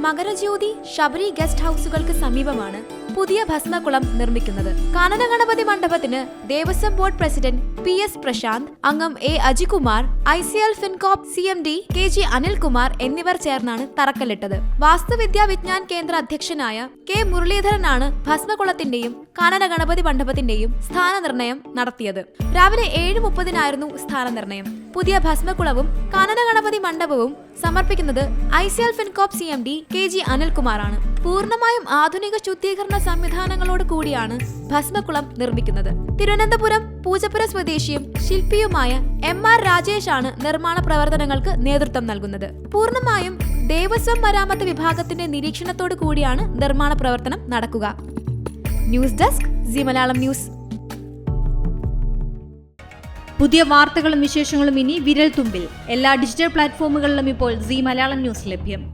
Makarajyothi Sabari guest ഹൌസുകൾക്ക് സമീപമാണ് പുതിയ ഭസ്മക്കുളം നിർമ്മിക്കുന്നത്. കാനന ഗണപതി മണ്ഡപത്തിന് Devaswom board president PS Prashanth, അംഗം A Ajikumar, ICL Fincorp CMD KG Anilkumar എന്നിവർ ചേർന്നാണ് തറക്കല്ലിട്ടത്. വാസ്തുവിദ്യാ വിജ്ഞാൻ കേന്ദ്ര അധ്യക്ഷനായ K മുരളീധരനാണ് ഭസ്മക്കുളത്തിന്റെയും കാനന ഗണപതി മണ്ഡപത്തിന്റെയും സ്ഥാനനിർണയം നടത്തിയത്. രാവിലെ 7:30 സ്ഥാനനിർണയം. പുതിയ ഭസ്മക്കുളവും കാനന ഗണപതി മണ്ഡപവും സമർപ്പിക്കുന്നത് ICL ഫിൻകോപ്പ് CMD KG അനിൽകുമാറാണ്. പൂർണ്ണമായും ആധുനിക ശുദ്ധീകരണ സംവിധാനങ്ങളോട് കൂടിയാണ് ഭസ്മക്കുളം നിർമ്മിക്കുന്നത്. തിരുവനന്തപുരം പൂജപ്പുര സ്വദേശിയും ശില്പിയുമായ MR രാജേഷാണ് നിർമ്മാണ പ്രവർത്തനങ്ങൾക്ക് നേതൃത്വം നൽകുന്നത്. പൂർണ്ണമായും ദേവസ്വം മരാമത്ത് വിഭാഗത്തിന്റെ നിരീക്ഷണത്തോടു കൂടിയാണ് നിർമ്മാണ പ്രവർത്തനം നടക്കുക. News desk C Malayalam news. പുതിയ വാർത്തകളും വിശേഷങ്ങളും ഇനി വിരൽ തുമ്പിൽ. എല്ലാ ഡിജിറ്റൽ പ്ലാറ്റ്ഫോമുകളിലും ഇപ്പോൾ സി മലയാളം ന്യൂസ് ലഭ്യം.